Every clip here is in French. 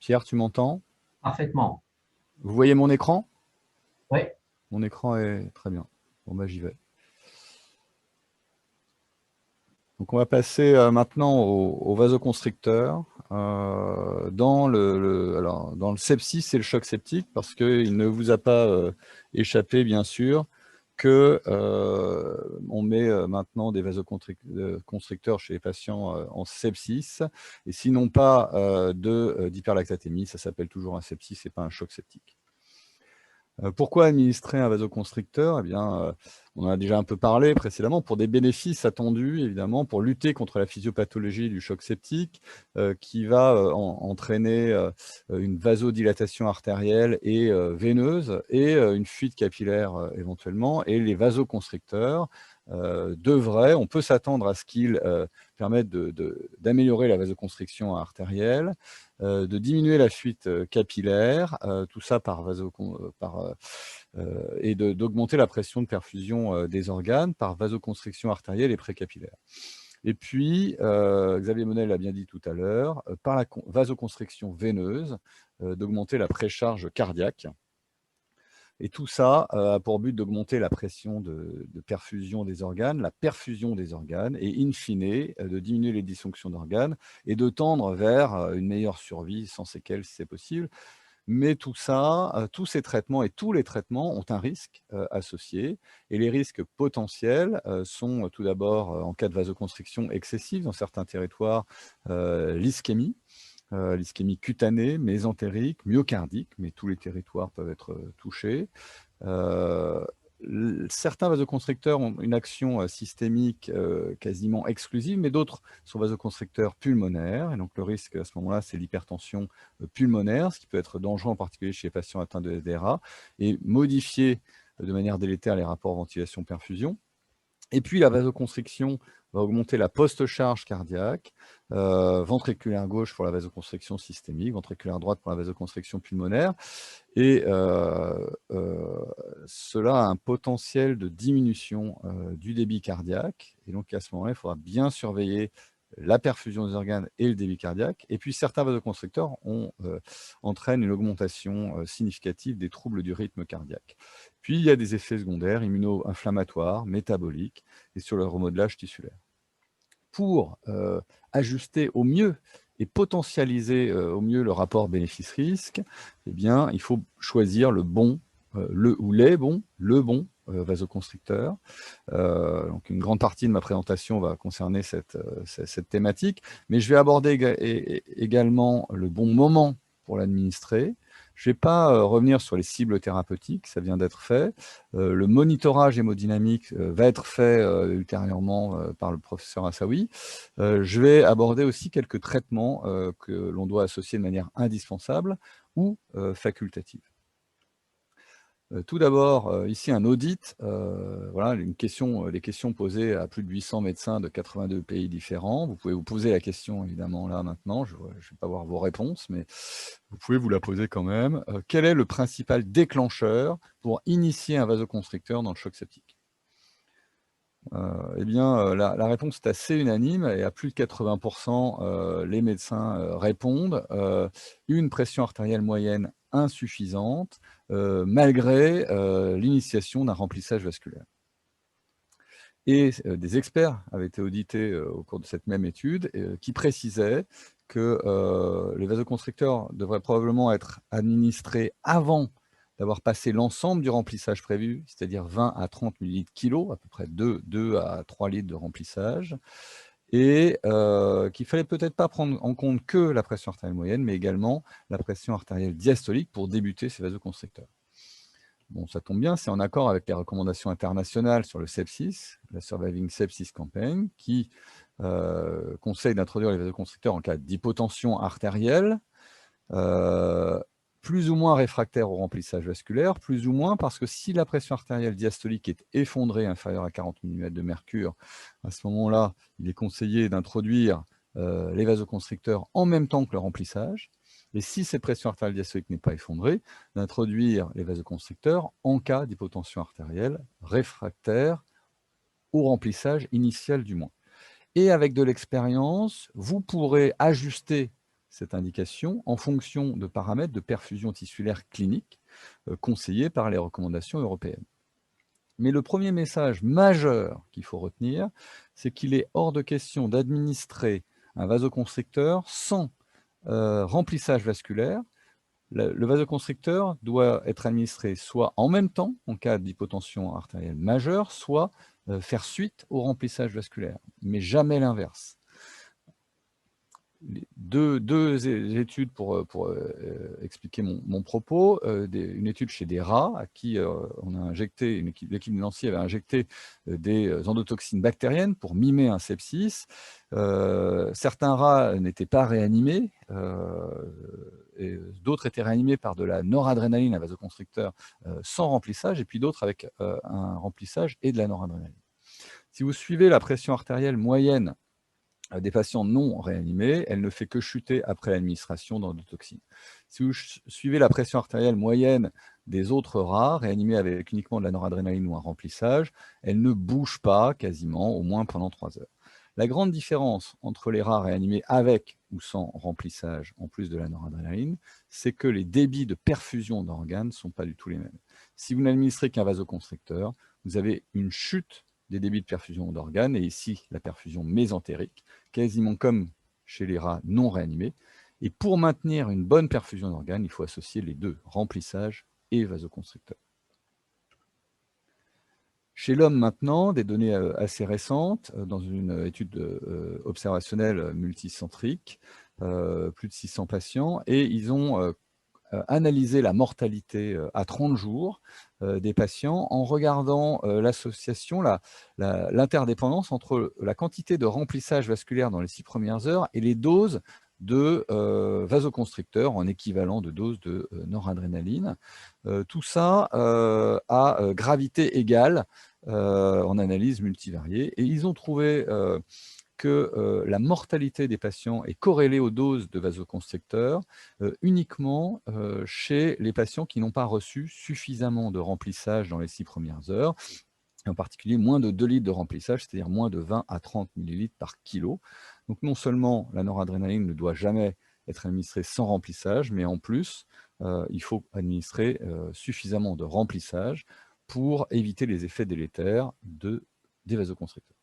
Pierre, tu m'entends? Parfaitement. Vous voyez mon écran? Oui. Mon écran est très bien. Bon, bah, j'y vais. Donc, on va passer maintenant au vasoconstricteur. Dans le sepsis et le choc septique, parce qu'il ne vous a pas échappé, bien sûr, que on met maintenant des vasoconstricteurs chez les patients en sepsis, et sinon pas d'hyperlactatémie, ça s'appelle toujours un sepsis et pas un choc septique. Pourquoi administrer un vasoconstricteur? Eh bien, on en a déjà un peu parlé précédemment, pour des bénéfices attendus, évidemment, pour lutter contre la physiopathologie du choc septique, qui va entraîner une vasodilatation artérielle et veineuse, et une fuite capillaire éventuellement. Et les vasoconstricteurs on peut s'attendre à ce qu'ils permettent d'améliorer la vasoconstriction artérielle, de diminuer la fuite capillaire, tout ça et d'augmenter la pression de perfusion des organes par vasoconstriction artérielle et précapillaire. Et puis, Xavier Monnet l'a bien dit tout à l'heure, par la vasoconstriction veineuse, d'augmenter la précharge cardiaque. Et tout ça a pour but d'augmenter la pression de perfusion des organes, la perfusion des organes, et in fine, de diminuer les dysfonctions d'organes et de tendre vers une meilleure survie sans séquelles si c'est possible. Mais tout ça, tous ces traitements et tous les traitements ont un risque associé. Et les risques potentiels sont tout d'abord, en cas de vasoconstriction excessive dans certains territoires, l'ischémie. L'ischémie cutanée, mésentérique, myocardique, mais tous les territoires peuvent être touchés. Certains vasoconstricteurs ont une action systémique quasiment exclusive, mais d'autres sont vasoconstricteurs pulmonaires. Et donc le risque à ce moment-là, c'est l'hypertension pulmonaire, ce qui peut être dangereux en particulier chez les patients atteints de SDRA, et modifier de manière délétère les rapports ventilation-perfusion. Et puis la vasoconstriction va augmenter la post-charge cardiaque, ventriculaire gauche pour la vasoconstriction systémique, ventriculaire droite pour la vasoconstriction pulmonaire. Et cela a un potentiel de diminution du débit cardiaque. Et donc à ce moment-là, il faudra bien surveiller la perfusion des organes et le débit cardiaque. Et puis certains vasoconstricteurs entraînent une augmentation significative des troubles du rythme cardiaque. Puis il y a des effets secondaires immuno-inflammatoires, métaboliques et sur le remodelage tissulaire. Pour ajuster au mieux et potentialiser au mieux le rapport bénéfice-risque, eh bien, il faut choisir le bon vasoconstricteur. Donc une grande partie de ma présentation va concerner cette thématique, mais je vais aborder également le bon moment pour l'administrer. Je ne vais pas revenir sur les cibles thérapeutiques, ça vient d'être fait. Le monitorage hémodynamique va être fait ultérieurement par le professeur Assaoui. Je vais aborder aussi quelques traitements que l'on doit associer de manière indispensable ou facultative. Tout d'abord, ici un audit, voilà les questions posées à plus de 800 médecins de 82 pays différents. Vous pouvez vous poser la question évidemment là maintenant, je ne vais pas voir vos réponses, mais vous pouvez vous la poser quand même. Quel est le principal déclencheur pour initier un vasoconstricteur dans le choc septique? Eh bien, la réponse est assez unanime et à plus de 80%, les médecins répondent une pression artérielle moyenne insuffisante, malgré l'initiation d'un remplissage vasculaire. Et des experts avaient été audités au cours de cette même étude qui précisaient que les vasoconstricteurs devraient probablement être administrés avant d'avoir passé l'ensemble du remplissage prévu, c'est-à-dire 20 à 30 millilitres kilo, à peu près 2 à 3 litres de remplissage, et qu'il ne fallait peut-être pas prendre en compte que la pression artérielle moyenne, mais également la pression artérielle diastolique pour débuter ces vasoconstricteurs. Bon, ça tombe bien, c'est en accord avec les recommandations internationales sur le sepsis, la Surviving Sepsis Campaign, qui conseille d'introduire les vasoconstricteurs en cas d'hypotension artérielle, plus ou moins réfractaire au remplissage vasculaire, plus ou moins parce que si la pression artérielle diastolique est effondrée inférieure à 40 mm de mercure, à ce moment-là, il est conseillé d'introduire les vasoconstricteurs en même temps que le remplissage. Et si cette pression artérielle diastolique n'est pas effondrée, d'introduire les vasoconstricteurs en cas d'hypotension artérielle réfractaire au remplissage initial du moins. Et avec de l'expérience, vous pourrez ajuster cette indication en fonction de paramètres de perfusion tissulaire clinique conseillés par les recommandations européennes. Mais le premier message majeur qu'il faut retenir, c'est qu'il est hors de question d'administrer un vasoconstricteur sans remplissage vasculaire. Le vasoconstricteur doit être administré soit en même temps, en cas d'hypotension artérielle majeure, soit faire suite au remplissage vasculaire, mais jamais l'inverse. Deux études pour expliquer mon propos. Une étude chez des rats à qui on a injecté, l'équipe de Nancy avait injecté des endotoxines bactériennes pour mimer un sepsis. Certains rats n'étaient pas réanimés, et d'autres étaient réanimés par de la noradrénaline, un vasoconstricteur sans remplissage, et puis d'autres avec un remplissage et de la noradrénaline. Si vous suivez la pression artérielle moyenne des patients non réanimés, elle ne fait que chuter après l'administration d'endotoxines. Si vous suivez la pression artérielle moyenne des autres rats, réanimés avec uniquement de la noradrénaline ou un remplissage, elle ne bouge pas quasiment, au moins pendant 3 heures. La grande différence entre les rats réanimés avec ou sans remplissage, en plus de la noradrénaline, c'est que les débits de perfusion d'organes ne sont pas du tout les mêmes. Si vous n'administrez qu'un vasoconstricteur, vous avez une chute des débits de perfusion d'organes, et ici la perfusion mésentérique, quasiment comme chez les rats non réanimés. Et pour maintenir une bonne perfusion d'organes, il faut associer les deux, remplissage et vasoconstricteur. Chez l'homme maintenant, des données assez récentes, dans une étude observationnelle multicentrique, plus de 600 patients, et ils ont analyser la mortalité à 30 jours des patients en regardant l'association, l'interdépendance entre la quantité de remplissage vasculaire dans les 6 premières heures et les doses de vasoconstricteurs en équivalent de doses de noradrénaline. Tout ça à gravité égale en analyse multivariée. Et ils ont trouvé que la mortalité des patients est corrélée aux doses de vasoconstricteurs uniquement chez les patients qui n'ont pas reçu suffisamment de remplissage dans les 6 premières heures, et en particulier moins de 2 litres de remplissage, c'est-à-dire moins de 20 à 30 millilitres par kilo. Donc non seulement la noradrénaline ne doit jamais être administrée sans remplissage, mais en plus, il faut administrer suffisamment de remplissage pour éviter les effets délétères des vasoconstricteurs.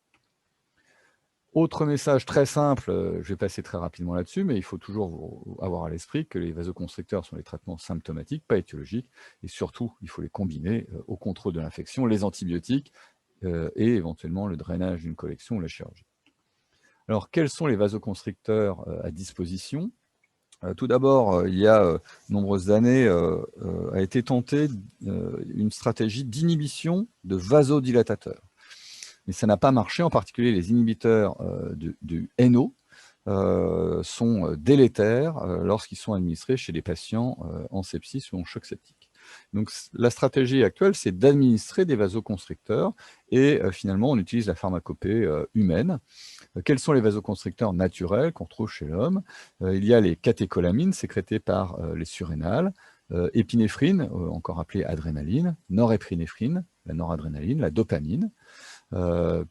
Autre message très simple, je vais passer très rapidement là-dessus, mais il faut toujours avoir à l'esprit que les vasoconstricteurs sont des traitements symptomatiques, pas étiologiques, et surtout, il faut les combiner au contrôle de l'infection, les antibiotiques et éventuellement le drainage d'une collection ou la chirurgie. Alors, quels sont les vasoconstricteurs à disposition? Tout d'abord, il y a de nombreuses années, a été tentée une stratégie d'inhibition de vasodilatateurs. Mais ça n'a pas marché, en particulier les inhibiteurs du NO sont délétères lorsqu'ils sont administrés chez des patients en sepsis ou en choc septique. Donc la stratégie actuelle, c'est d'administrer des vasoconstricteurs et finalement on utilise la pharmacopée humaine. Quels sont les vasoconstricteurs naturels qu'on retrouve chez l'homme? Il y a les catécholamines sécrétées par les surrénales, épinéphrine, encore appelée adrénaline, norépinéphrine, la noradrénaline, la dopamine,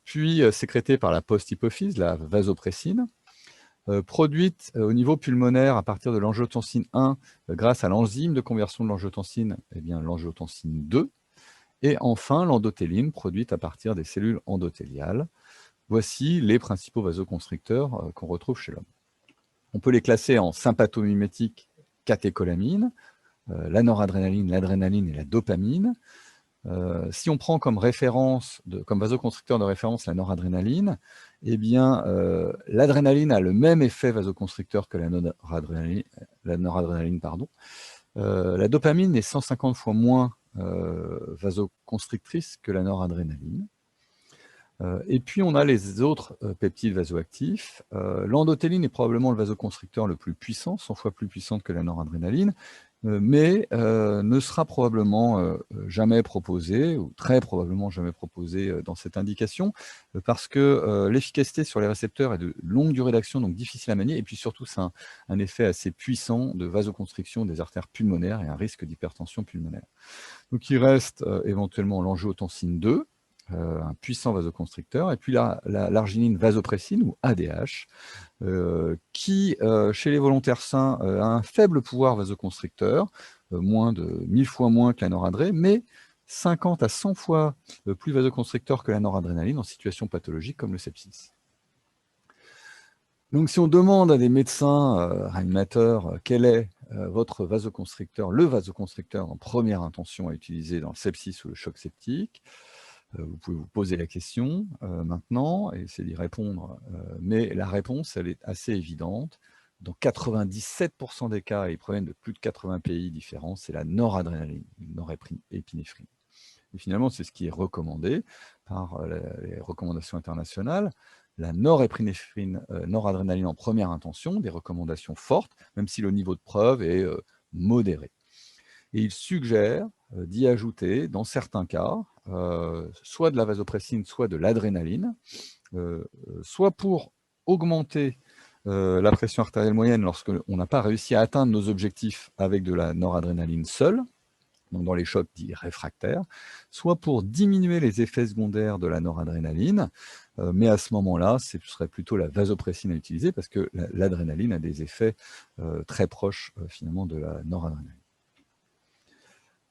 puis sécrétée par la post-hypophyse, la vasopressine, produite au niveau pulmonaire à partir de l'angiotensine 1 grâce à l'enzyme de conversion de l'angiotensine, eh bien l'angiotensine 2, et enfin l'endothéline produite à partir des cellules endothéliales. Voici les principaux vasoconstricteurs qu'on retrouve chez l'homme. On peut les classer en sympathomimétiques catécholamines, la noradrénaline, l'adrénaline et la dopamine. Si on prend comme référence, comme vasoconstricteur de référence la noradrénaline, eh bien l'adrénaline a le même effet vasoconstricteur que la noradrénaline. La dopamine est 150 fois moins vasoconstrictrice que la noradrénaline. Et puis on a les autres peptides vasoactifs. L'endothéline est probablement le vasoconstricteur le plus puissant, 100 fois plus puissante que la noradrénaline, mais ne sera probablement jamais proposé, ou très probablement jamais proposé dans cette indication, parce que l'efficacité sur les récepteurs est de longue durée d'action, donc difficile à manier, et puis surtout c'est un effet assez puissant de vasoconstriction des artères pulmonaires et un risque d'hypertension pulmonaire. Donc il reste éventuellement l'angiotensine 2, un puissant vasoconstricteur, et puis l'arginine vasopressine, ou ADH, qui, chez les volontaires sains, a un faible pouvoir vasoconstricteur, moins de 1000 fois moins que la noradré, mais 50 à 100 fois plus vasoconstricteur que la noradrénaline en situation pathologique comme le sepsis. Donc, si on demande à des médecins réanimateurs quel est votre vasoconstricteur, le vasoconstricteur en première intention à utiliser dans le sepsis ou le choc septique, vous pouvez vous poser la question maintenant et essayer d'y répondre, mais la réponse, elle est assez évidente. Dans 97% des cas, et ils proviennent de plus de 80 pays différents, c'est la noradrénaline, norépinéphrine. Et finalement, c'est ce qui est recommandé par les recommandations internationales. La norépinéphrine, noradrénaline en première intention, des recommandations fortes, même si le niveau de preuve est modéré. Et il suggère d'y ajouter, dans certains cas, soit de la vasopressine, soit de l'adrénaline, soit pour augmenter la pression artérielle moyenne lorsqu'on n'a pas réussi à atteindre nos objectifs avec de la noradrénaline seule, donc dans les chocs dits réfractaires, soit pour diminuer les effets secondaires de la noradrénaline, mais à ce moment-là, ce serait plutôt la vasopressine à utiliser parce que l'adrénaline a des effets très proches finalement de la noradrénaline.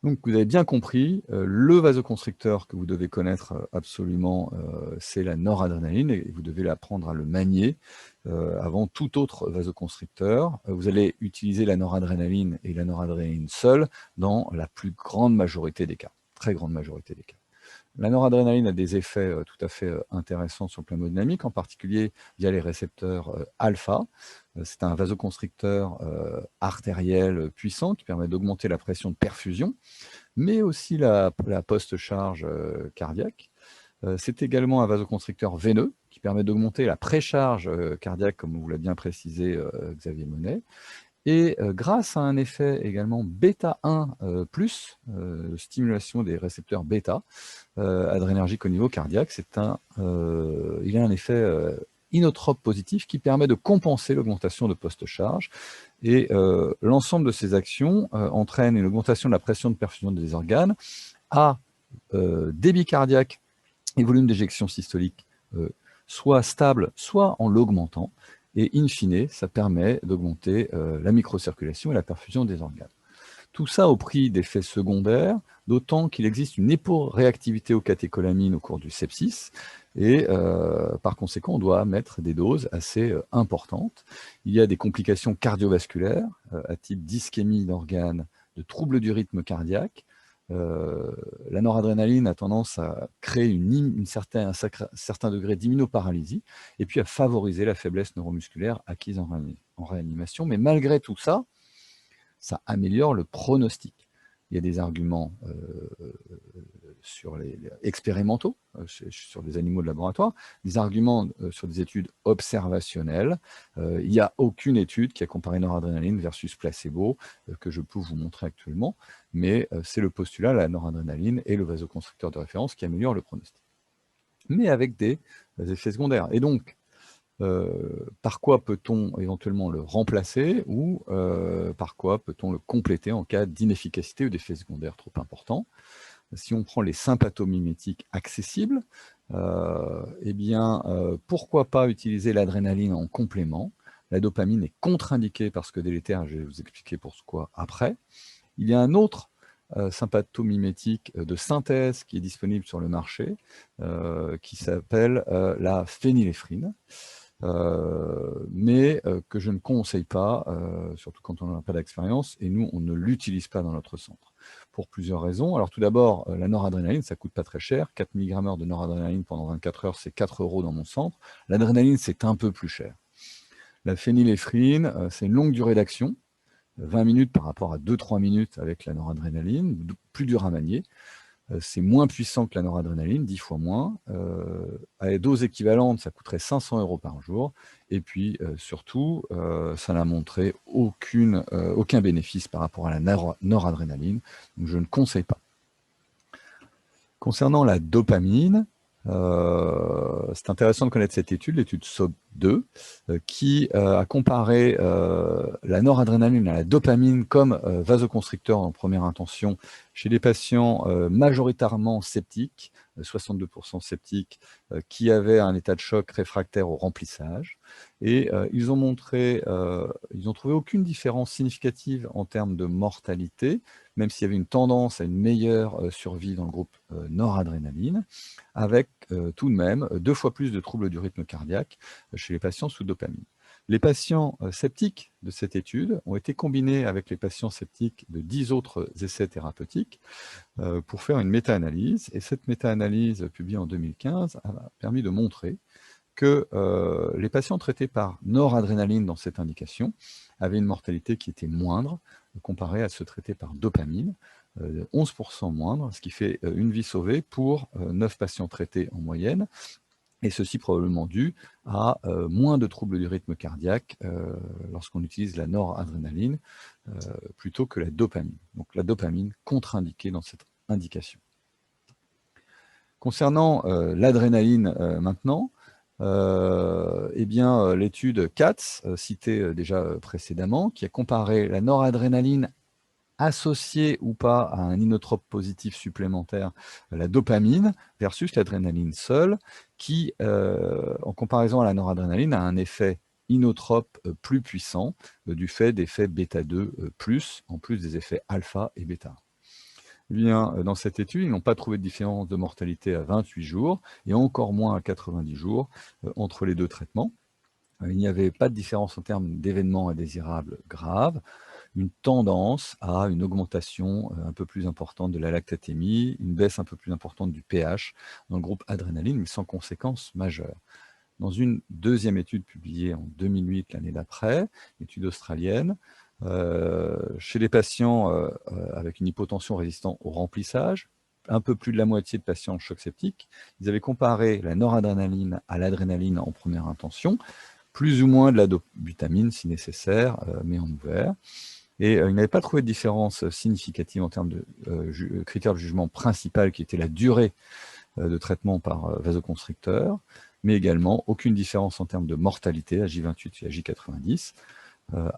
Donc vous avez bien compris, le vasoconstricteur que vous devez connaître absolument, c'est la noradrénaline et vous devez apprendre à le manier avant tout autre vasoconstricteur. Vous allez utiliser la noradrénaline et la noradrénaline seule dans la plus grande majorité des cas, très grande majorité des cas. La noradrénaline a des effets tout à fait intéressants sur le plan hémodynamique, en particulier via les récepteurs alpha. C'est un vasoconstricteur artériel puissant qui permet d'augmenter la pression de perfusion, mais aussi la post-charge cardiaque. C'est également un vasoconstricteur veineux qui permet d'augmenter la précharge cardiaque, comme vous l'a bien précisé Xavier Monet. Et grâce à un effet également bêta-1+, stimulation des récepteurs bêta, adrénergique au niveau cardiaque, il y a un effet inotrope positif qui permet de compenser l'augmentation de post-charge. Et l'ensemble de ces actions entraîne une augmentation de la pression de perfusion des organes à débit cardiaque et volume d'éjection systolique soit stable, soit en l'augmentant. Et in fine, ça permet d'augmenter la microcirculation et la perfusion des organes. Tout ça au prix d'effets secondaires, d'autant qu'il existe une hyporéactivité aux catécholamines au cours du sepsis, et par conséquent, on doit mettre des doses assez importantes. Il y a des complications cardiovasculaires, à type d'ischémie d'organes, de troubles du rythme cardiaque. La noradrénaline a tendance à créer un certain degré d'immunoparalysie et puis à favoriser la faiblesse neuromusculaire acquise en réanimation. Mais malgré tout ça, ça améliore le pronostic. Il y a des arguments sur les expérimentaux, sur des animaux de laboratoire, des arguments sur des études observationnelles. Il n'y a aucune étude qui a comparé noradrénaline versus placebo que je peux vous montrer actuellement, mais c'est le postulat, la noradrénaline et le vasoconstricteur de référence qui améliore le pronostic. Mais avec des effets secondaires. Et donc, par quoi peut-on éventuellement le remplacer ou par quoi peut-on le compléter en cas d'inefficacité ou d'effets secondaires trop importants? Si on prend les sympathomimétiques accessibles, eh bien, pourquoi pas utiliser l'adrénaline en complément? La dopamine est contre-indiquée parce que délétère, je vais vous expliquer pourquoi après. Il y a un autre sympathomimétique de synthèse qui est disponible sur le marché, qui s'appelle la phényléphrine. Mais que je ne conseille pas, surtout quand on n'a pas d'expérience, et nous, on ne l'utilise pas dans notre centre, pour plusieurs raisons. Alors tout d'abord, la noradrénaline, ça ne coûte pas très cher, 4 mg de noradrénaline pendant 24 heures, c'est 4 € dans mon centre. L'adrénaline, c'est un peu plus cher. La phényléphrine, c'est une longue durée d'action, 20 minutes par rapport à 2-3 minutes avec la noradrénaline, plus dur à manier. C'est moins puissant que la noradrénaline, 10 fois moins. À dose équivalente, ça coûterait 500 € par jour. Et puis, surtout, ça n'a montré aucun bénéfice par rapport à la noradrénaline. Donc, je ne conseille pas. Concernant la dopamine, c'est intéressant de connaître cette étude, l'étude SOB2, qui a comparé la noradrénaline à la dopamine comme vasoconstricteur en première intention chez des patients majoritairement sceptiques, 62% sceptiques, qui avaient un état de choc réfractaire au remplissage. Et ils ont trouvé aucune différence significative en termes de mortalité, même s'il y avait une tendance à une meilleure survie dans le groupe noradrénaline, avec tout de même 2 fois plus de troubles du rythme cardiaque chez les patients sous dopamine. Les patients sceptiques de cette étude ont été combinés avec les patients sceptiques de 10 autres essais thérapeutiques pour faire une méta-analyse. Et cette méta-analyse, publiée en 2015, a permis de montrer que les patients traités par noradrénaline dans cette indication avaient une mortalité qui était moindre comparée à ceux traités par dopamine, 11% moindre, ce qui fait une vie sauvée pour 9 patients traités en moyenne, et ceci probablement dû à moins de troubles du rythme cardiaque lorsqu'on utilise la noradrénaline plutôt que la dopamine. Donc la dopamine contre-indiquée dans cette indication. Concernant l'adrénaline maintenant, l'étude CATS, citée déjà précédemment, qui a comparé la noradrénaline associée ou pas à un inotrope positif supplémentaire, la dopamine, versus l'adrénaline seule, qui, en comparaison à la noradrénaline, a un effet inotrope plus puissant du fait d'effets bêta-2+, en plus des effets alpha et bêta. Eh bien, dans cette étude, ils n'ont pas trouvé de différence de mortalité à 28 jours et encore moins à 90 jours entre les deux traitements. Il n'y avait pas de différence en termes d'événements indésirables graves, une tendance à une augmentation un peu plus importante de la lactatémie, une baisse un peu plus importante du pH dans le groupe adrénaline, mais sans conséquences majeures. Dans une deuxième étude publiée en 2008, l'année d'après, étude australienne, chez les patients avec une hypotension résistant au remplissage, un peu plus de la moitié de patients en choc septique, ils avaient comparé la noradrénaline à l'adrénaline en première intention, plus ou moins de la dobutamine si nécessaire, mais en ouvert. Et ils n'avaient pas trouvé de différence significative en termes de critère de jugement principal qui était la durée de traitement par vasoconstricteur, mais également aucune différence en termes de mortalité à J28 et à J90,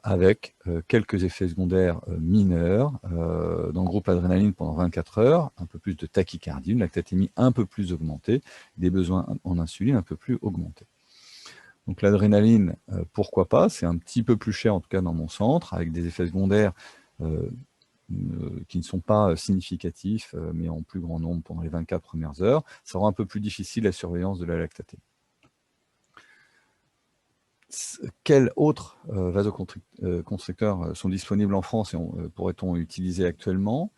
avec quelques effets secondaires mineurs dans le groupe adrénaline pendant 24 heures, un peu plus de tachycardie, une lactatémie un peu plus augmentée, des besoins en insuline un peu plus augmentés. Donc l'adrénaline, pourquoi pas, c'est un petit peu plus cher en tout cas dans mon centre, avec des effets secondaires qui ne sont pas significatifs, mais en plus grand nombre pendant les 24 premières heures. Ça rend un peu plus difficile la surveillance de la lactatémie. Quels autres vasoconstricteurs sont disponibles en France et pourrait-on utiliser actuellement?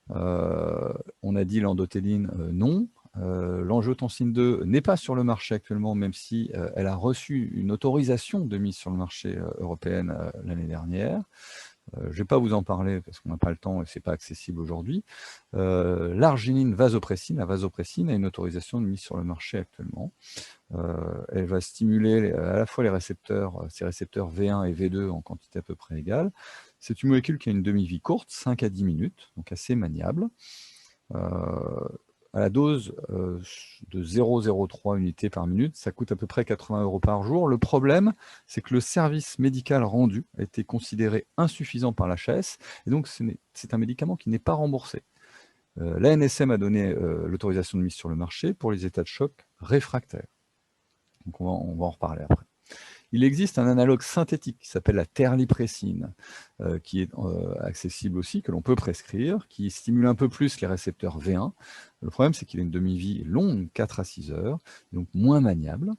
On a dit l'endothéline, non. L'angiotensine 2 n'est pas sur le marché actuellement, même si elle a reçu une autorisation de mise sur le marché européenne l'année dernière. Je ne vais pas vous en parler parce qu'on n'a pas le temps et ce n'est pas accessible aujourd'hui. L'arginine vasopressine, la vasopressine a une autorisation de mise sur le marché actuellement. Elle va stimuler à la fois les récepteurs, ces récepteurs V1 et V2 en quantité à peu près égale. C'est une molécule qui a une demi-vie courte, 5 à 10 minutes, donc assez maniable. À la dose de 0,03 unités par minute, ça coûte à peu près 80 € par jour. Le problème, c'est que le service médical rendu a été considéré insuffisant par l'HAS, et donc c'est un médicament qui n'est pas remboursé. L'ANSM a donné l'autorisation de mise sur le marché pour les états de choc réfractaires. Donc on va en reparler après. Il existe un analogue synthétique qui s'appelle la terlipressine, qui est accessible aussi, que l'on peut prescrire, qui stimule un peu plus les récepteurs V1. Le problème, c'est qu'il a une demi-vie longue, 4 à 6 heures, donc moins maniable.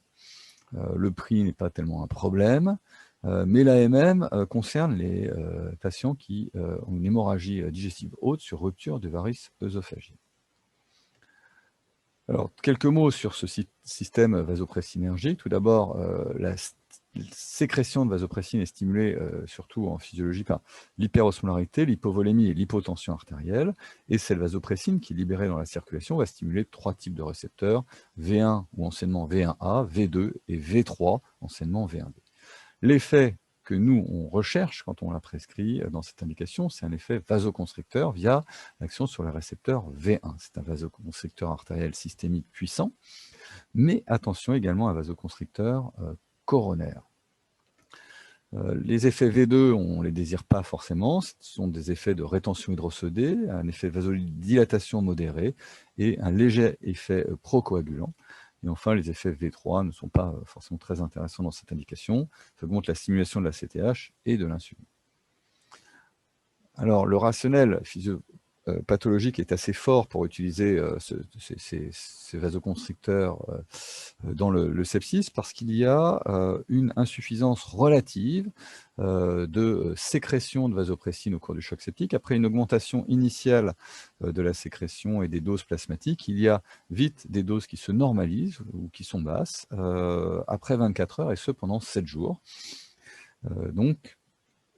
Le prix n'est pas tellement un problème, mais l'AMM concerne les patients qui ont une hémorragie digestive haute sur rupture de varices œsophagiennes. Alors, quelques mots sur ce système vasopressinergique. Tout d'abord, la sécrétion de vasopressine est stimulée surtout en physiologie par l'hyperosmolarité, l'hypovolémie et l'hypotension artérielle. Et cette vasopressine qui est libérée dans la circulation va stimuler 3 types de récepteurs, V1 ou anciennement V1A, V2 et V3, anciennement V1B. L'effet que nous, on recherche quand on la prescrit dans cette indication, c'est un effet vasoconstricteur via l'action sur le récepteur V1. C'est un vasoconstricteur artériel systémique puissant, mais attention également à un vasoconstricteur coronaire. Les effets V2, on ne les désire pas forcément, ce sont des effets de rétention hydrosodée, un effet vasodilatation modérée et un léger effet procoagulant. Et enfin, les effets V3 ne sont pas forcément très intéressants dans cette indication. Ça augmente la stimulation de la CTH et de l'insuline. Alors, le rationnel pathologique est assez fort pour utiliser ces vasoconstricteurs dans le sepsis parce qu'il y a une insuffisance relative de sécrétion de vasopressine au cours du choc septique. Après une augmentation initiale de la sécrétion et des doses plasmatiques, il y a vite des doses qui se normalisent ou qui sont basses après 24 heures et ce pendant 7 jours. Donc,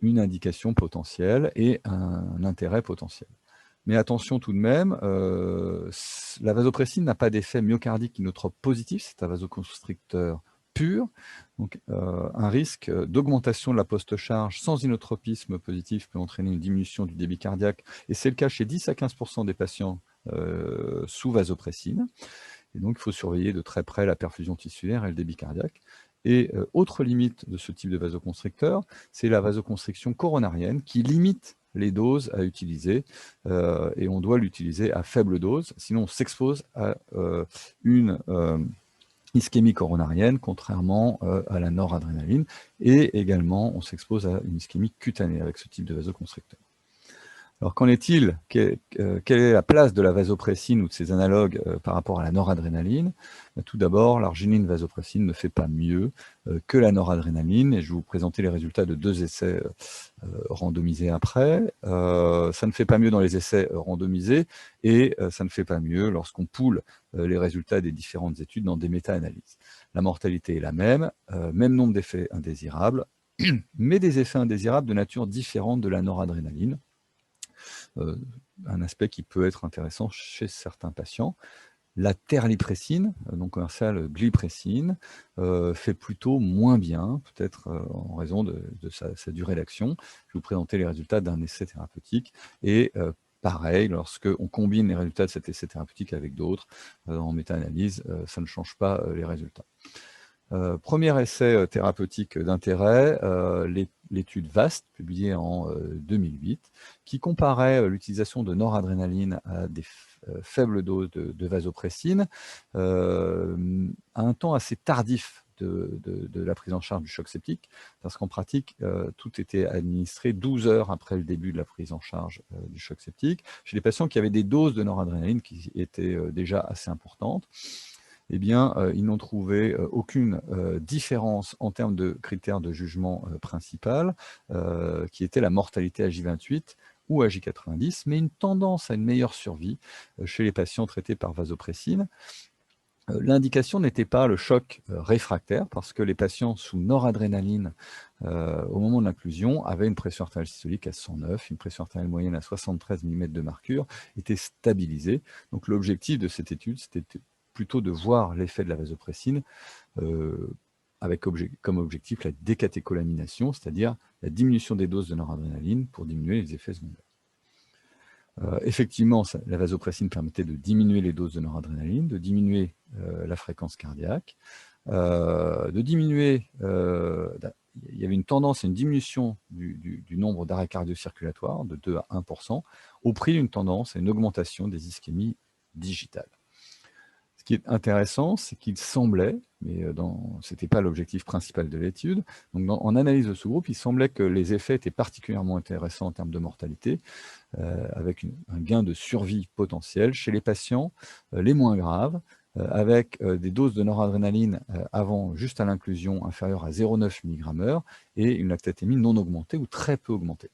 une indication potentielle et un intérêt potentiel. Mais attention tout de même, la vasopressine n'a pas d'effet myocardique inotrope positif, c'est un vasoconstricteur pur, donc un risque d'augmentation de la post-charge sans inotropisme positif peut entraîner une diminution du débit cardiaque, et c'est le cas chez 10 à 15% des patients sous vasopressine. Et donc, il faut surveiller de très près la perfusion tissulaire et le débit cardiaque. Et autre limite de ce type de vasoconstricteur, c'est la vasoconstriction coronarienne qui limite les doses à utiliser et on doit l'utiliser à faible dose, sinon on s'expose à une ischémie coronarienne, contrairement à la noradrénaline, et également on s'expose à une ischémie cutanée avec ce type de vasoconstricteur. Alors, qu'en est-il? Quelle est la place de la vasopressine ou de ses analogues par rapport à la noradrénaline? Tout d'abord, l'arginine vasopressine ne fait pas mieux que la noradrénaline, et je vais vous présenter les résultats de 2 essais randomisés après. Ça ne fait pas mieux dans les essais randomisés, et ça ne fait pas mieux lorsqu'on poule les résultats des différentes études dans des méta-analyses. La mortalité est la même nombre d'effets indésirables, mais des effets indésirables de nature différente de la noradrénaline. Un aspect qui peut être intéressant chez certains patients. La terlipressine, non commerciale glipressine, fait plutôt moins bien, peut-être en raison de sa durée d'action. Je vais vous présenter les résultats d'un essai thérapeutique. Et pareil, lorsqu'on combine les résultats de cet essai thérapeutique avec d'autres, en méta-analyse, ça ne change pas les résultats. Premier essai thérapeutique d'intérêt, l'étude VAST, publiée en 2008, qui comparait l'utilisation de noradrénaline à des faibles doses de vasopressine à un temps assez tardif de la prise en charge du choc septique, parce qu'en pratique, tout était administré 12 heures après le début de la prise en charge du choc septique, chez des patients qui avaient des doses de noradrénaline qui étaient déjà assez importantes. Eh bien, ils n'ont trouvé aucune différence en termes de critères de jugement principal, qui était la mortalité à J28 ou à J90, mais une tendance à une meilleure survie chez les patients traités par vasopressine. L'indication n'était pas le choc réfractaire, parce que les patients sous noradrénaline, au moment de l'inclusion, avaient une pression artérielle systolique à 109, une pression artérielle moyenne à 73 mm de mercure, étaient stabilisées. Donc l'objectif de cette étude, c'était plutôt de voir l'effet de la vasopressine avec comme objectif la décatécholamination, c'est-à-dire la diminution des doses de noradrénaline pour diminuer les effets secondaires. Effectivement, la vasopressine permettait de diminuer les doses de noradrénaline, de diminuer la fréquence cardiaque, de diminuer, il y avait une tendance à une diminution du nombre d'arrêts cardio-circulatoires de 2 à 1%, au prix d'une tendance à une augmentation des ischémies digitales. Ce qui est intéressant, c'est qu'il semblait, mais ce n'était pas l'objectif principal de l'étude, donc en analyse de ce groupe, il semblait que les effets étaient particulièrement intéressants en termes de mortalité, avec un gain de survie potentiel chez les patients les moins graves, avec des doses de noradrénaline avant, juste à l'inclusion, inférieures à 0,9 mg/h et une lactatémie non augmentée ou très peu augmentée.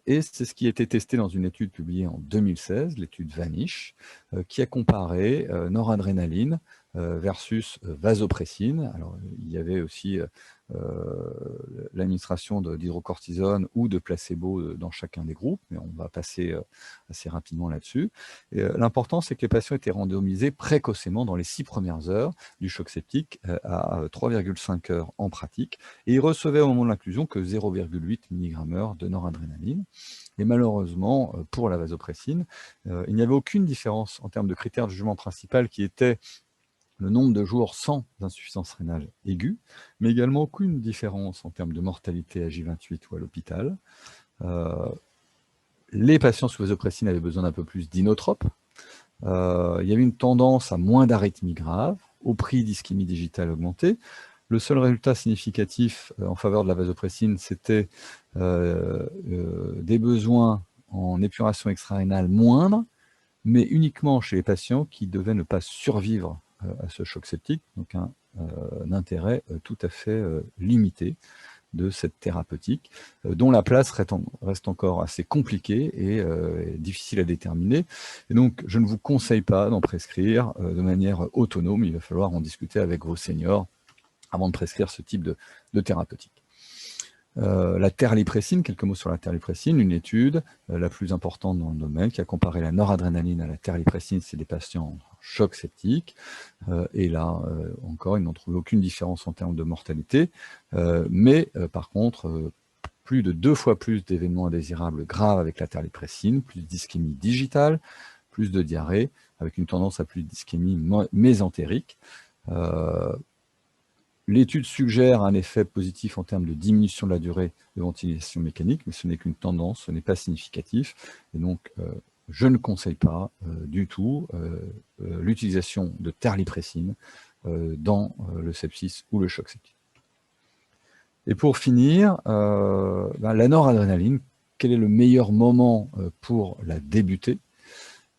Et c'est ce qui a été testé dans une étude publiée en 2016, l'étude VANISH, qui a comparé noradrénaline versus vasopressine. Alors, il y avait aussi l'administration d'hydrocortisone ou de placebo dans chacun des groupes, mais on va passer assez rapidement là-dessus. L'important, c'est que les patients étaient randomisés précocement dans les 6 premières heures du choc septique à 3,5 heures en pratique, et ils recevaient au moment de l'inclusion que 0,8 mg/h de noradrénaline. Et malheureusement, pour la vasopressine, il n'y avait aucune différence en termes de critères de jugement principal qui était le nombre de jours sans insuffisance rénale aiguë, mais également aucune différence en termes de mortalité à J28 ou à l'hôpital. Les patients sous vasopressine avaient besoin d'un peu plus d'inotropes. Il y avait une tendance à moins d'arythmies graves, au prix d'ischémie digitale augmentée. Le seul résultat significatif en faveur de la vasopressine, c'était des besoins en épuration extra-rénale moindres, mais uniquement chez les patients qui devaient ne pas survivre à ce choc septique, donc un intérêt tout à fait limité de cette thérapeutique, dont la place reste encore assez compliquée et difficile à déterminer. Et donc, je ne vous conseille pas d'en prescrire de manière autonome. Il va falloir en discuter avec vos seniors avant de prescrire ce type de thérapeutique. La terlipressine, quelques mots sur la terlipressine, une étude la plus importante dans le domaine qui a comparé la noradrénaline à la terlipressine, c'est des patients en choc septique, et là encore, ils n'ont trouvé aucune différence en termes de mortalité, mais par contre, plus de 2 fois plus d'événements indésirables graves avec la terlipressine, plus d'ischémie digitale, plus de diarrhée, avec une tendance à plus d'ischémie mésentérique. L'étude suggère un effet positif en termes de diminution de la durée de ventilation mécanique, mais ce n'est qu'une tendance, ce n'est pas significatif. Et donc, je ne conseille pas du tout l'utilisation de terlipressine dans le sepsis ou le choc septique. Et pour finir, la noradrénaline, quel est le meilleur moment pour la débuter ?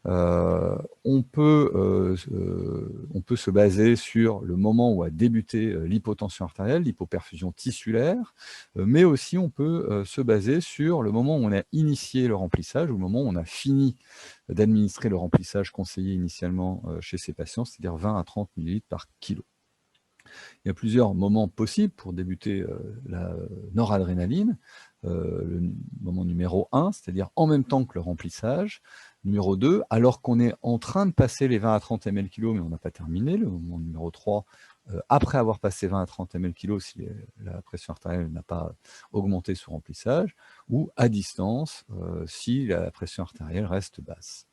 On peut se baser sur le moment où a débuté l'hypotension artérielle, l'hypoperfusion tissulaire, mais aussi on peut se baser sur le moment où on a initié le remplissage, ou le moment où on a fini d'administrer le remplissage conseillé initialement chez ces patients, c'est-à-dire 20 à 30 ml par kilo. Il y a plusieurs moments possibles pour débuter la noradrénaline. Le moment numéro 1, c'est-à-dire en même temps que le remplissage. Numéro 2, alors qu'on est en train de passer les 20 à 30 ml kg, mais on n'a pas terminé. Le moment numéro 3, après avoir passé 20 à 30 ml kg, si la pression artérielle n'a pas augmenté sous remplissage, ou à distance, si la pression artérielle reste basse.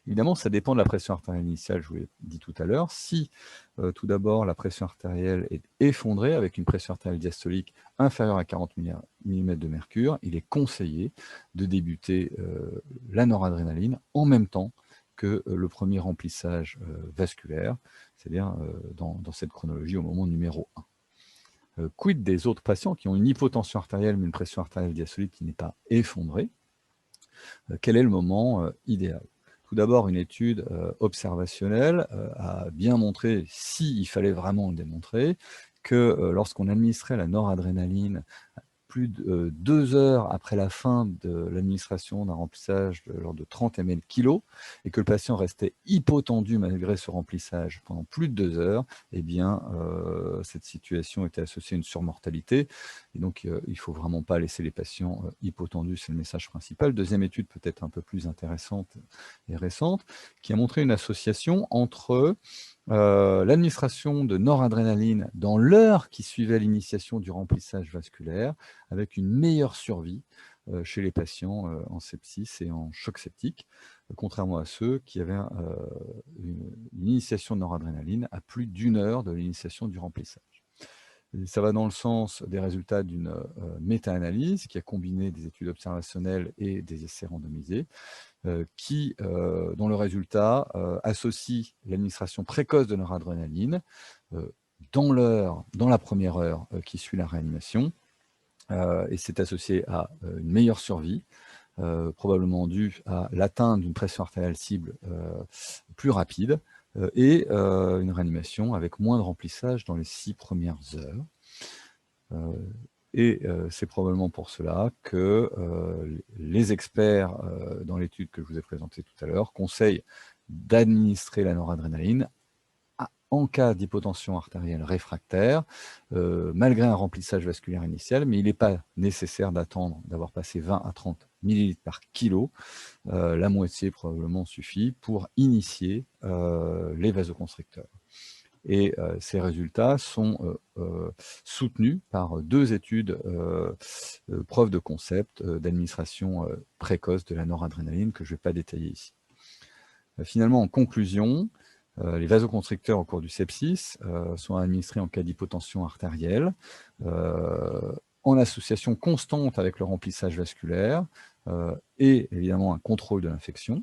Évidemment, ça dépend de la pression artérielle initiale, je vous l'ai dit tout à l'heure. Si, tout d'abord, la pression artérielle est effondrée, avec une pression artérielle diastolique inférieure à 40 mm de mercure, il est conseillé de débuter la noradrénaline en même temps que le premier remplissage vasculaire, c'est-à-dire dans cette chronologie au moment numéro 1. Quid des autres patients qui ont une hypotension artérielle, mais une pression artérielle diastolique qui n'est pas effondrée? Quel est le moment idéal? Tout d'abord, une étude observationnelle a bien montré, s'il fallait vraiment le démontrer, que lorsqu'on administrait la noradrénaline plus de 2 heures après la fin de l'administration d'un remplissage de l'ordre de 30 ml kg, et que le patient restait hypotendu malgré ce remplissage pendant plus de 2 heures, eh bien, cette situation était associée à une surmortalité. Et donc, il ne faut vraiment pas laisser les patients hypotendus, c'est le message principal. Deuxième étude, peut-être un peu plus intéressante et récente, qui a montré une association entre l'administration de noradrénaline dans l'heure qui suivait l'initiation du remplissage vasculaire, avec une meilleure survie chez les patients en sepsis et en choc septique, contrairement à ceux qui avaient une initiation de noradrénaline à plus d'1 heure de l'initiation du remplissage. Et ça va dans le sens des résultats d'une méta-analyse qui a combiné des études observationnelles et des essais randomisés, dont le résultat associe l'administration précoce de noradrénaline dans la première heure qui suit la réanimation, et c'est associé à une meilleure survie, probablement due à l'atteinte d'une pression artérielle cible plus rapide, et une réanimation avec moins de remplissage dans les 6 premières heures. Et c'est probablement pour cela que les experts dans l'étude que je vous ai présentée tout à l'heure conseillent d'administrer la noradrénaline en cas d'hypotension artérielle réfractaire, malgré un remplissage vasculaire initial, mais il n'est pas nécessaire d'attendre d'avoir passé 20 à 30 ml par kilo. La moitié probablement suffit pour initier les vasoconstricteurs. Et ces résultats sont soutenus par 2 études preuves de concept d'administration précoce de la noradrénaline que je ne vais pas détailler ici. Finalement, en conclusion, Les vasoconstricteurs au cours du sepsis sont administrés en cas d'hypotension artérielle, en association constante avec le remplissage vasculaire et évidemment un contrôle de l'infection.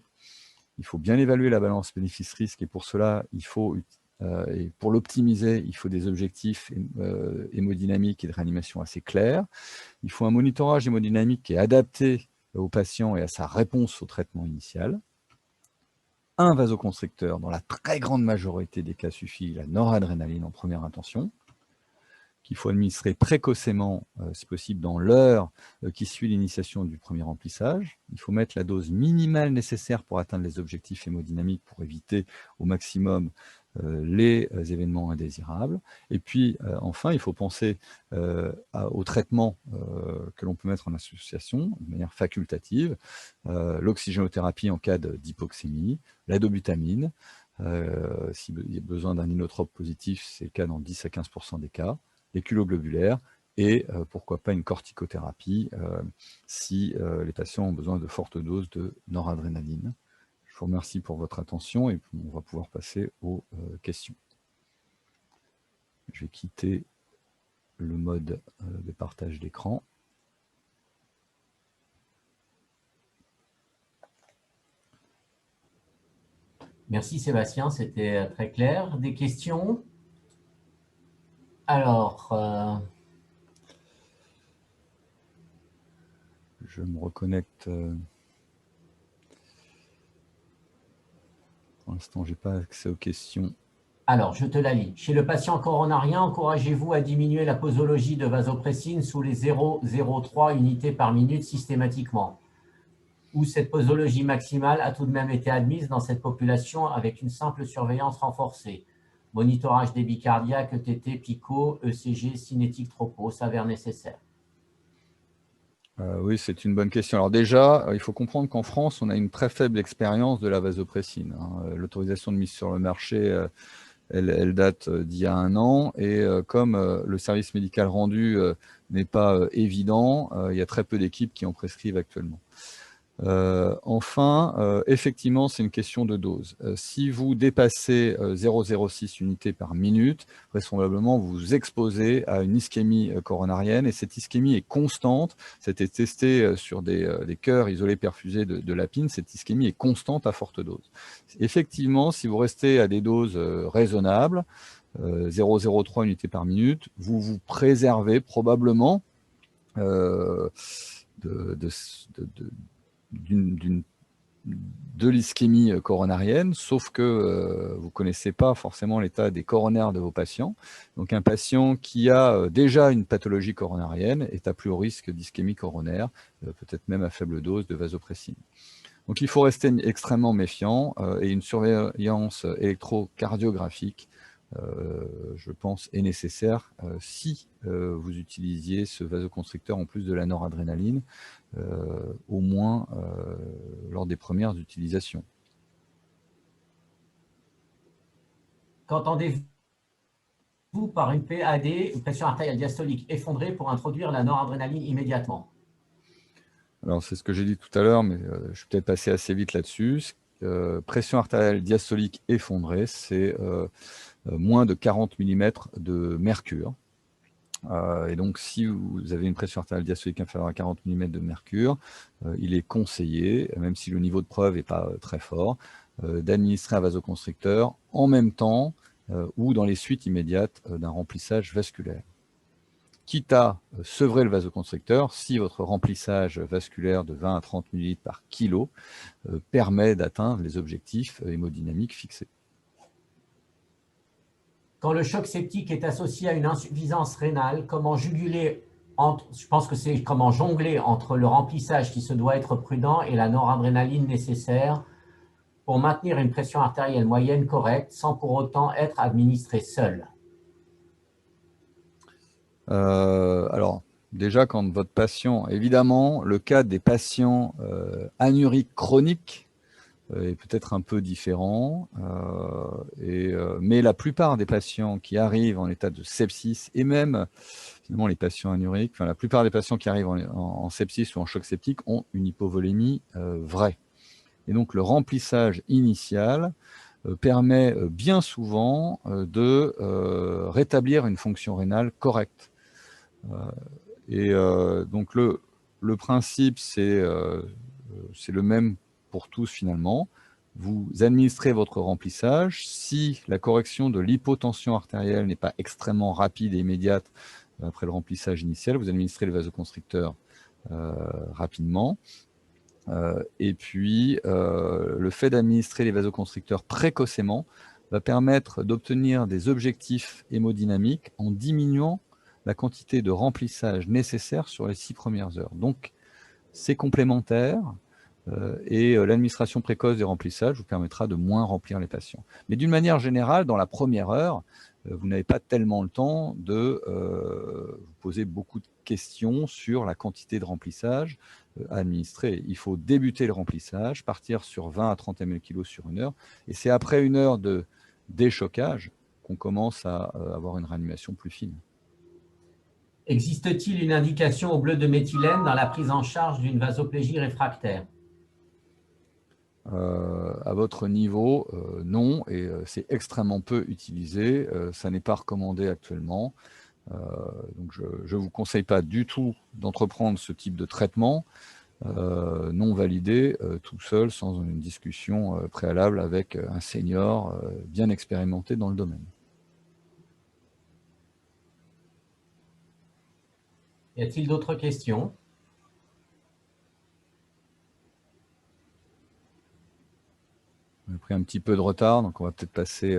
Il faut bien évaluer la balance bénéfice-risque et pour cela, et pour l'optimiser, il faut des objectifs hémodynamiques et de réanimation assez clairs. Il faut un monitorage hémodynamique qui est adapté au patient et à sa réponse au traitement initial. Un vasoconstricteur, dans la très grande majorité des cas, suffit, la noradrénaline en première intention, qu'il faut administrer précocement, si possible dans l'heure qui suit l'initiation du premier remplissage. Il faut mettre la dose minimale nécessaire pour atteindre les objectifs hémodynamiques pour éviter au maximum les événements indésirables. Et puis, enfin, il faut penser au traitement que l'on peut mettre en association de manière facultative, l'oxygénothérapie en cas d'hypoxémie, la dobutamine, s'il y a besoin d'un inotrope positif, c'est le cas dans 10 à 15% des cas, les culoglobulaires et pourquoi pas une corticothérapie si les patients ont besoin de fortes doses de noradrénaline. Je vous remercie pour votre attention et on va pouvoir passer aux questions. Je vais quitter le mode de partage d'écran. Merci Sébastien, c'était très clair. Des questions? Alors, je me reconnecte. Pour l'instant, je n'ai pas accès aux questions. Alors, je te la lis. Chez le patient coronarien, encouragez-vous à diminuer la posologie de vasopressine sous les 0,03 unités par minute systématiquement, où cette posologie maximale a tout de même été admise dans cette population avec une simple surveillance renforcée. Monitorage débit cardiaque, ETT, PICO, ECG, cinétique tropo s'avère nécessaire. Oui, c'est une bonne question. Alors déjà, il faut comprendre qu'en France, on a une très faible expérience de la vasopressine. L'autorisation de mise sur le marché, elle date d'il y a 1 an, et comme le service médical rendu n'est pas évident, il y a très peu d'équipes qui en prescrivent actuellement. Enfin, effectivement, c'est une question de dose. Si vous dépassez 0,06 unités par minute, vraisemblablement, vous vous exposez à une ischémie coronarienne, et cette ischémie est constante. C'était testé sur des cœurs isolés perfusés de l'apine. Cette ischémie est constante à forte dose. Effectivement, si vous restez à des doses raisonnables, 0,03 unités par minute, vous vous préservez probablement de l'ischémie coronarienne, sauf que vous ne connaissez pas forcément l'état des coronaires de vos patients. Donc un patient qui a déjà une pathologie coronarienne est à plus haut risque d'ischémie coronaire, peut-être même à faible dose de vasopressine. Donc il faut rester extrêmement méfiant et une surveillance électrocardiographique, je pense, est nécessaire si vous utilisiez ce vasoconstricteur en plus de la noradrénaline, au moins lors des premières utilisations. Qu'entendez-vous par une PAD, une pression artérielle diastolique effondrée, pour introduire la noradrénaline immédiatement? Alors c'est ce que j'ai dit tout à l'heure, mais je suis peut-être passé assez vite là-dessus. Pression artérielle diastolique effondrée, c'est moins de 40 mm de mercure. Et donc, si vous avez une pression artérielle diastolique inférieure à 40 mm de mercure, il est conseillé, même si le niveau de preuve n'est pas très fort, d'administrer un vasoconstricteur en même temps ou dans les suites immédiates d'un remplissage vasculaire. Quitte à sevrer le vasoconstricteur si votre remplissage vasculaire de 20 à 30 ml par kilo permet d'atteindre les objectifs hémodynamiques fixés. Quand le choc septique est associé à une insuffisance rénale, comment jongler entre le remplissage qui se doit être prudent et la noradrénaline nécessaire pour maintenir une pression artérielle moyenne correcte sans pour autant être administré seul? Alors, déjà, quand votre patient, évidemment, le cas des patients anuriques chroniques est peut-être un peu différent, mais la plupart des patients qui arrivent en état de sepsis, et même finalement les patients anuriques, enfin la plupart des patients qui arrivent en sepsis ou en choc septique ont une hypovolémie vraie. Et donc le remplissage initial permet bien souvent de rétablir une fonction rénale correcte. Donc le principe, c'est le même pour tous finalement. Vous administrez votre remplissage. Si la correction de l'hypotension artérielle n'est pas extrêmement rapide et immédiate après le remplissage initial, vous administrez le vasoconstricteur rapidement. Et puis, le fait d'administrer les vasoconstricteurs précocement va permettre d'obtenir des objectifs hémodynamiques en diminuant la quantité de remplissage nécessaire sur les 6 premières heures. Donc, c'est complémentaire et l'administration précoce des remplissages vous permettra de moins remplir les patients. Mais d'une manière générale, dans la première heure, vous n'avez pas tellement le temps de vous poser beaucoup de questions sur la quantité de remplissage à administrer. Il faut débuter le remplissage, partir sur 20 à 30 ml/kg sur une heure, et c'est après une heure de déchoquage qu'on commence à avoir une réanimation plus fine. Existe-t-il une indication au bleu de méthylène dans la prise en charge d'une vasoplégie réfractaire? À votre niveau, non, et c'est extrêmement peu utilisé. Ça n'est pas recommandé actuellement. Donc je ne vous conseille pas du tout d'entreprendre ce type de traitement non validé tout seul, sans une discussion préalable avec un senior bien expérimenté dans le domaine. Y a-t-il d'autres questions? On a pris un petit peu de retard, donc on va peut-être passer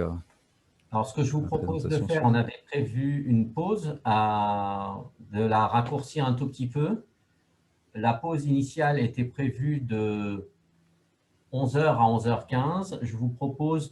Alors, ce que je vous propose de faire, on avait prévu une pause, de la raccourcir un tout petit peu. La pause initiale était prévue de 11h à 11h15. Je vous propose